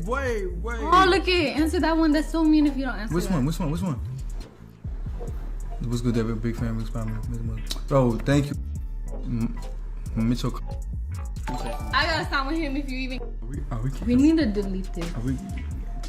Oh, look it. Answer that one. That's so mean if you don't answer Which one? What's good, David? Big fan, big family. Bro, thank you. Mitchell. I gotta start with him if you even. We need to delete this.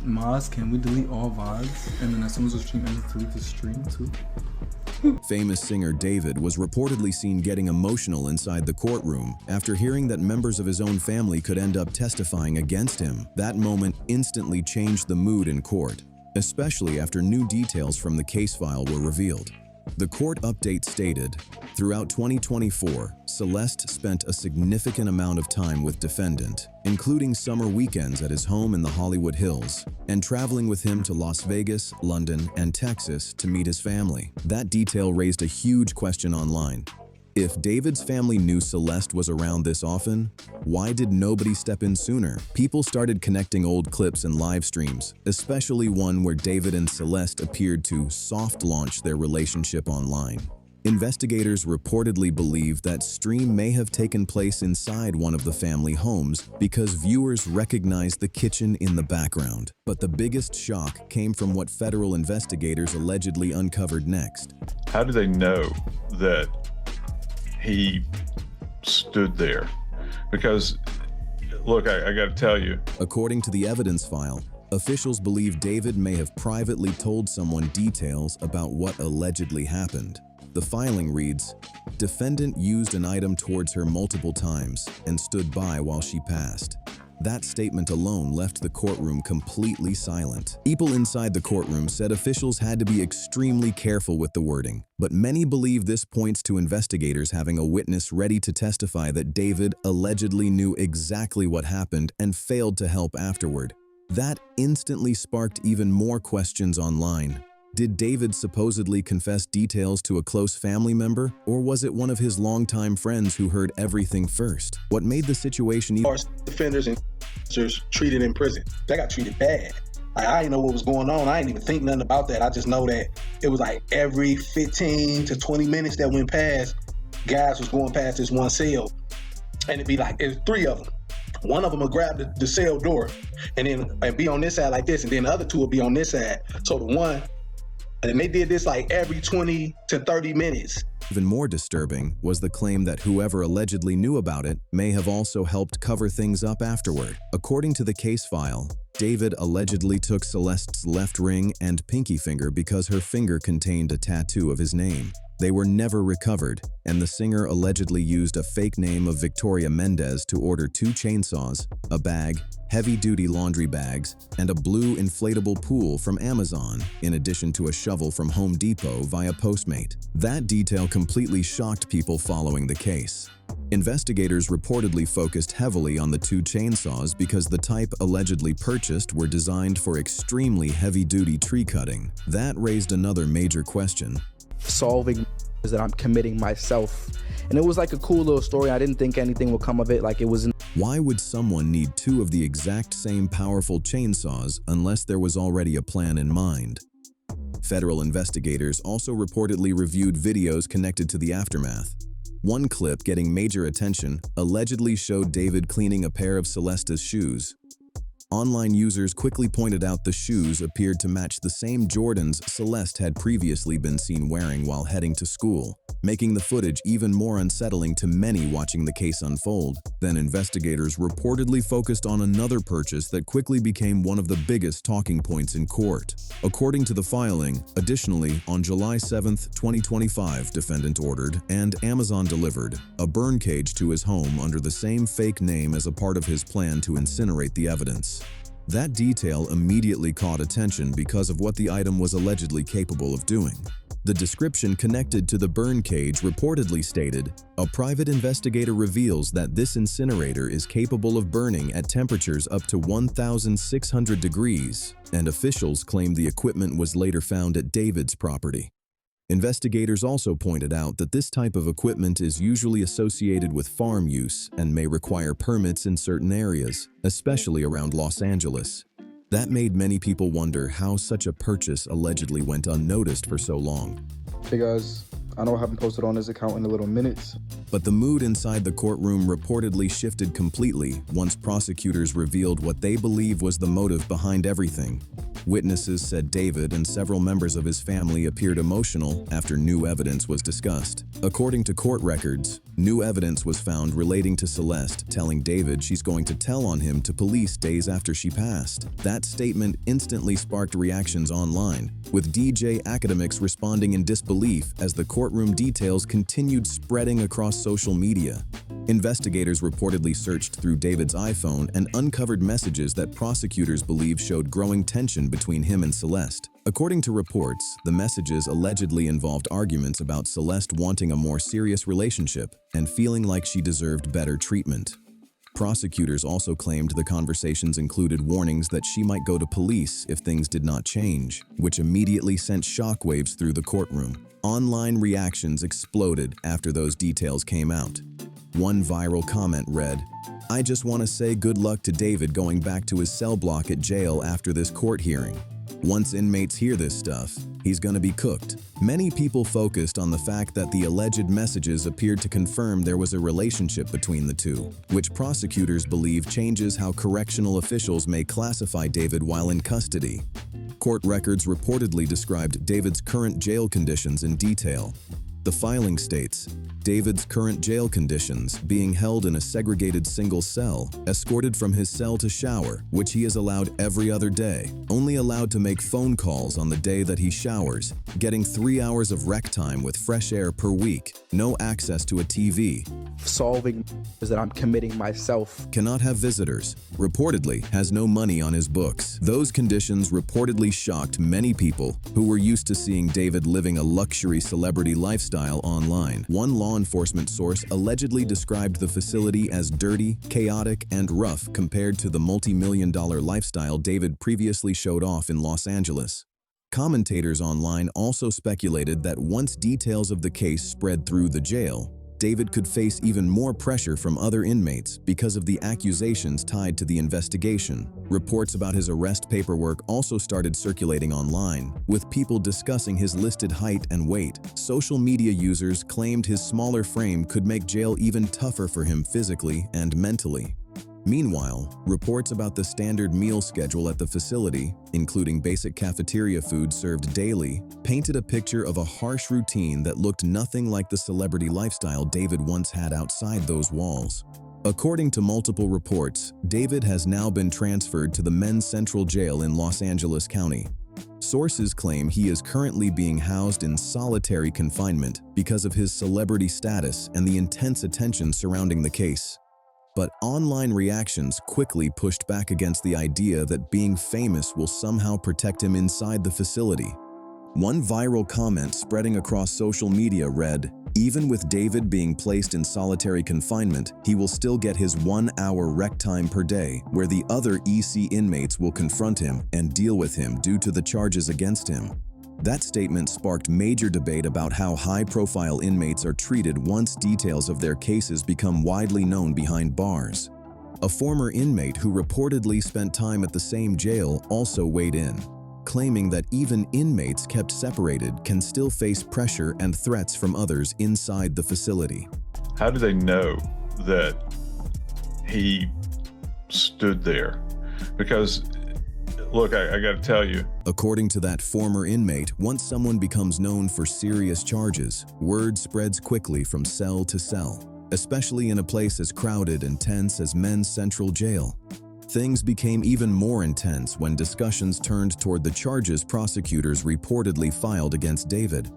Maz, can we delete all VODs? And then as soon as the stream ends, delete the stream too? Famous singer David was reportedly seen getting emotional inside the courtroom after hearing that members of his own family could end up testifying against him. That moment instantly changed the mood in court, especially after new details from the case file were revealed. The court update stated, throughout 2024, Celeste spent a significant amount of time with defendant, including summer weekends at his home in the Hollywood Hills, and traveling with him to Las Vegas, London, and Texas to meet his family. That detail raised a huge question online. If David's family knew Celeste was around this often, why did nobody step in sooner? People started connecting old clips and live streams, especially one where David and Celeste appeared to soft launch their relationship online. Investigators reportedly believe that stream may have taken place inside one of the family homes because viewers recognized the kitchen in the background. But the biggest shock came from what federal investigators allegedly uncovered next. How do they know that he stood there? Because, look, I got to tell you. According to the evidence file, officials believe David may have privately told someone details about what allegedly happened. The filing reads, defendant used an item towards her multiple times and stood by while she passed. That statement alone left the courtroom completely silent. People inside the courtroom said officials had to be extremely careful with the wording, but many believe this points to investigators having a witness ready to testify that David allegedly knew exactly what happened and failed to help afterward. That instantly sparked even more questions online. Did David supposedly confess details to a close family member, or was it one of his longtime friends who heard everything first? What made the situation even defenders and treated in prison? They got treated bad. I didn't know what was going on. I didn't even think nothing about that. I just know that it was like every 15 to 20 minutes that went past, guys was going past this one cell, and it'd be like, there's three of them. One of them would grab the cell door and be on this side like this, and then the other two would be on this side. So the one, and they did this like every 20 to 30 minutes. Even more disturbing was the claim that whoever allegedly knew about it may have also helped cover things up afterward. According to the case file, David allegedly took Celeste's left ring and pinky finger because her finger contained a tattoo of his name. They were never recovered, and the singer allegedly used a fake name of Victoria Mendez to order 2 chainsaws, a bag, heavy-duty laundry bags, and a blue inflatable pool from Amazon, in addition to a shovel from Home Depot via Postmate. That detail completely shocked people following the case. Investigators reportedly focused heavily on the 2 chainsaws because the type allegedly purchased were designed for extremely heavy-duty tree cutting. That raised another major question. Solving that I'm committing myself, and it was like a cool little story. I didn't think anything would come of it. Like, it was Why would someone need 2 of the exact same powerful chainsaws unless there was already a plan in mind? Federal investigators also reportedly reviewed videos connected to the aftermath. One clip getting major attention allegedly showed David cleaning a pair of Celeste's shoes. Online users quickly pointed out the shoes appeared to match the same Jordans Celeste had previously been seen wearing while heading to school, making the footage even more unsettling to many watching the case unfold. Then investigators reportedly focused on another purchase that quickly became one of the biggest talking points in court. According to the filing, additionally, on July 7, 2025, defendant ordered, and Amazon delivered, a burn cage to his home under the same fake name as a part of his plan to incinerate the evidence. That detail immediately caught attention because of what the item was allegedly capable of doing. The description connected to the burn cage reportedly stated, "A private investigator reveals that this incinerator is capable of burning at temperatures up to 1,600 degrees, and officials claim the equipment was later found at David's property." Investigators also pointed out that this type of equipment is usually associated with farm use and may require permits in certain areas, especially around Los Angeles. That made many people wonder how such a purchase allegedly went unnoticed for so long. because I know I haven't posted on his account in a little minutes. But the mood inside the courtroom reportedly shifted completely once prosecutors revealed what they believe was the motive behind everything. Witnesses said David and several members of his family appeared emotional after new evidence was discussed. According to court records, new evidence was found relating to Celeste telling David she's going to tell on him to police days after she passed. That statement instantly sparked reactions online, with DJ academics responding in disbelief as the courtroom details continued spreading across social media. Investigators reportedly searched through David's iPhone and uncovered messages that prosecutors believe showed growing tension between him and Celeste. According to reports, the messages allegedly involved arguments about Celeste wanting a more serious relationship and feeling like she deserved better treatment. Prosecutors also claimed the conversations included warnings that she might go to police if things did not change, which immediately sent shockwaves through the courtroom. Online reactions exploded after those details came out. One viral comment read, "I just want to say good luck to David going back to his cell block at jail after this court hearing. Once inmates hear this stuff, he's gonna be cooked." Many people focused on the fact that the alleged messages appeared to confirm there was a relationship between the two, which prosecutors believe changes how correctional officials may classify David while in custody. Court records reportedly described David's current jail conditions in detail. The filing states, David's current jail conditions being held in a segregated single cell, escorted from his cell to shower, which he is allowed every other day, only allowed to make phone calls on the day that he showers, getting 3 hours of rec time with fresh air per week, no access to a TV. Solving is that I'm committing myself. Cannot have visitors. Reportedly has no money on his books. Those conditions reportedly shocked many people who were used to seeing David living a luxury celebrity lifestyle online. One law enforcement source allegedly described the facility as dirty, chaotic, and rough compared to the multi-million-dollar lifestyle David previously showed off in Los Angeles. Commentators online also speculated that once details of the case spread through the jail, David could face even more pressure from other inmates because of the accusations tied to the investigation. Reports about his arrest paperwork also started circulating online, with people discussing his listed height and weight. Social media users claimed his smaller frame could make jail even tougher for him physically and mentally. Meanwhile, reports about the standard meal schedule at the facility, including basic cafeteria food served daily, painted a picture of a harsh routine that looked nothing like the celebrity lifestyle David once had outside those walls. According to multiple reports, David has now been transferred to the Men's Central Jail in Los Angeles County. Sources claim he is currently being housed in solitary confinement because of his celebrity status and the intense attention surrounding the case. But online reactions quickly pushed back against the idea that being famous will somehow protect him inside the facility. One viral comment spreading across social media read, "Even with David being placed in solitary confinement, he will still get his 1 hour rec time per day, where the other EC inmates will confront him and deal with him due to the charges against him." That statement sparked major debate about how high-profile inmates are treated once details of their cases become widely known behind bars. A former inmate who reportedly spent time at the same jail also weighed in, claiming that even inmates kept separated can still face pressure and threats from others inside the facility. How do they know that he stood there? Because look, I got to tell you. According to that former inmate, once someone becomes known for serious charges, word spreads quickly from cell to cell, especially in a place as crowded and tense as Men's Central Jail. Things became even more intense when discussions turned toward the charges prosecutors reportedly filed against David.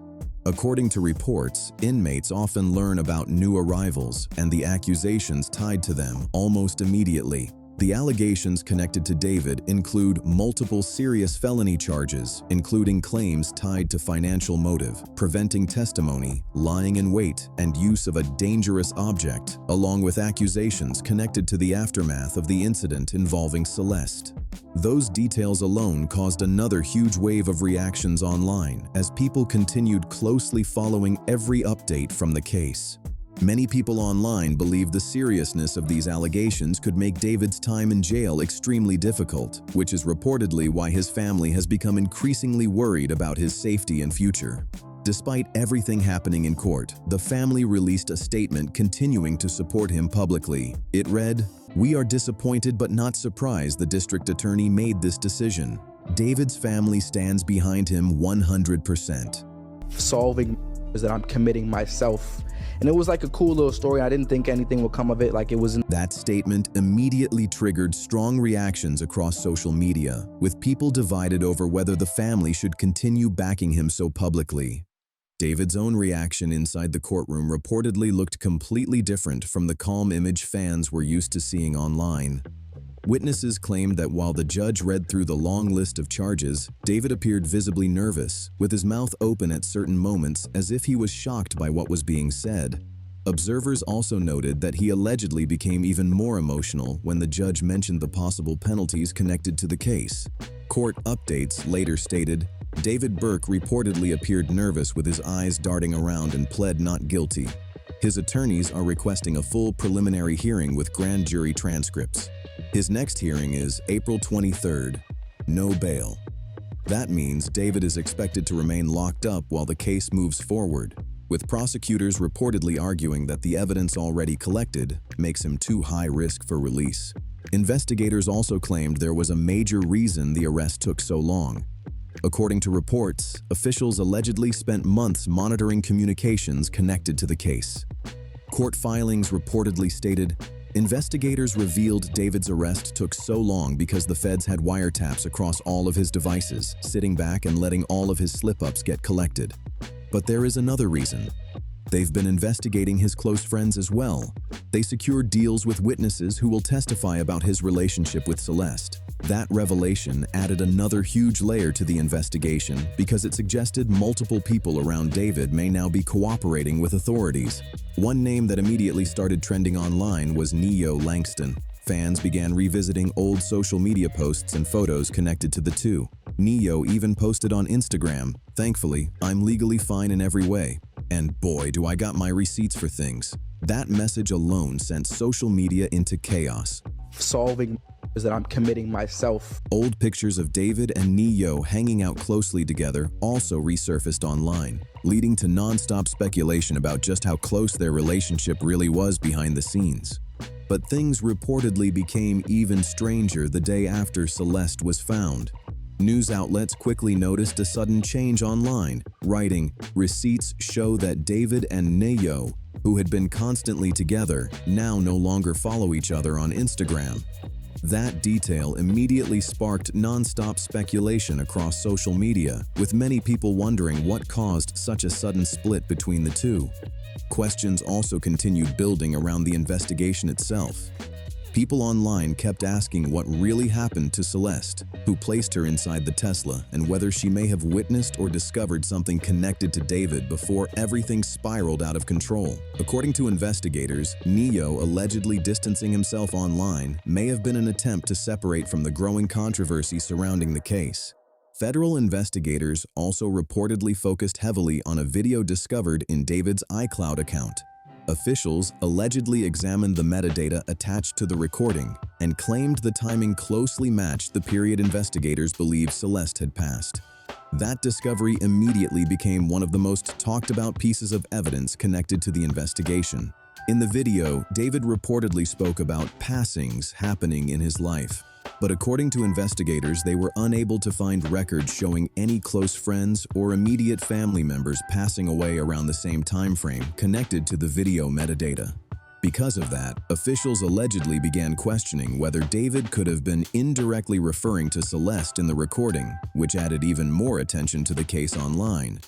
According to reports, inmates often learn about new arrivals and the accusations tied to them almost immediately. The allegations connected to David include multiple serious felony charges, including claims tied to financial motive, preventing testimony, lying in wait, and use of a dangerous object, along with accusations connected to the aftermath of the incident involving Celeste. Those details alone caused another huge wave of reactions online as people continued closely following every update from the case. Many people online believe the seriousness of these allegations could make David's time in jail extremely difficult, which is reportedly why his family has become increasingly worried about his safety and future. Despite everything happening in court, the family released a statement continuing to support him publicly. It read, "We are disappointed but not surprised the district attorney made this decision. David's family stands behind him 100%. Solving that I'm committing myself. And it was like a cool little story. I didn't think anything would come of it. Like it was That statement immediately triggered strong reactions across social media, with people divided over whether the family should continue backing him so publicly. David's own reaction inside the courtroom reportedly looked completely different from the calm image fans were used to seeing online. Witnesses claimed that while the judge read through the long list of charges, David appeared visibly nervous, with his mouth open at certain moments as if he was shocked by what was being said. Observers also noted that he allegedly became even more emotional when the judge mentioned the possible penalties connected to the case. Court updates later stated, David Burke reportedly appeared nervous with his eyes darting around and pled not guilty. His attorneys are requesting a full preliminary hearing with grand jury transcripts. His next hearing is April 23rd. No bail. That means David is expected to remain locked up while the case moves forward, with prosecutors reportedly arguing that the evidence already collected makes him too high risk for release. Investigators also claimed there was a major reason the arrest took so long. According to reports, officials allegedly spent months monitoring communications connected to the case. Court filings reportedly stated, investigators revealed David's arrest took so long because the feds had wiretaps across all of his devices, sitting back and letting all of his slip-ups get collected. But there is another reason. They've been investigating his close friends as well. They secured deals with witnesses who will testify about his relationship with Celeste. That revelation added another huge layer to the investigation because it suggested multiple people around David may now be cooperating with authorities. One name that immediately started trending online was Neo Langston. Fans began revisiting old social media posts and photos connected to the two. Neo even posted on Instagram, "Thankfully, I'm legally fine in every way. And boy, do I got my receipts for things." That message alone sent social media into chaos. solving that I'm committing myself. Old pictures of David and Neo hanging out closely together also resurfaced online, leading to non-stop speculation about just how close their relationship really was behind the scenes. But things reportedly became even stranger the day after Celeste was found. News outlets quickly noticed a sudden change online, writing, "Receipts show that David and Neo, who had been constantly together, now no longer follow each other on Instagram." That detail immediately sparked non-stop speculation across social media, with many people wondering what caused such a sudden split between the two. Questions also continued building around the investigation itself. People online kept asking what really happened to Celeste, who placed her inside the Tesla, and whether she may have witnessed or discovered something connected to David before everything spiraled out of control. According to investigators, Neo allegedly distancing himself online may have been an attempt to separate from the growing controversy surrounding the case. Federal investigators also reportedly focused heavily on a video discovered in David's iCloud account. Officials allegedly examined the metadata attached to the recording and claimed the timing closely matched the period investigators believe Celeste had passed. That discovery immediately became one of the most talked about pieces of evidence connected to the investigation. In the video, David reportedly spoke about passings happening in his life. But according to investigators, they were unable to find records showing any close friends or immediate family members passing away around the same time frame connected to the video metadata. Because of that, officials allegedly began questioning whether David could have been indirectly referring to Celeste in the recording, which added even more attention to the case online.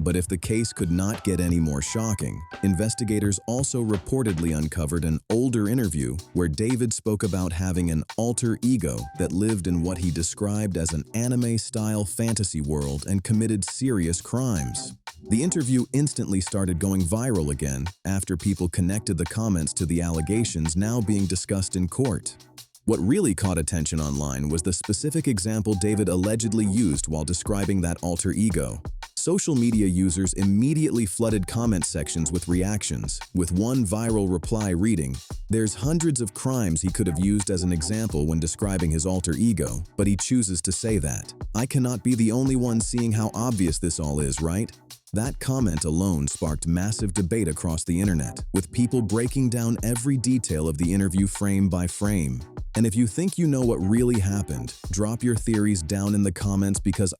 But if the case could not get any more shocking, investigators also reportedly uncovered an older interview where David spoke about having an alter ego that lived in what he described as an anime-style fantasy world and committed serious crimes. The interview instantly started going viral again after people connected the comments to the allegations now being discussed in court. What really caught attention online was the specific example David allegedly used while describing that alter ego. Social media users immediately flooded comment sections with reactions, with one viral reply reading, "There's hundreds of crimes he could have used as an example when describing his alter ego, but he chooses to say that. I cannot be the only one seeing how obvious this all is, right?" That comment alone sparked massive debate across the internet, with people breaking down every detail of the interview frame by frame. And if you think you know what really happened, drop your theories down in the comments because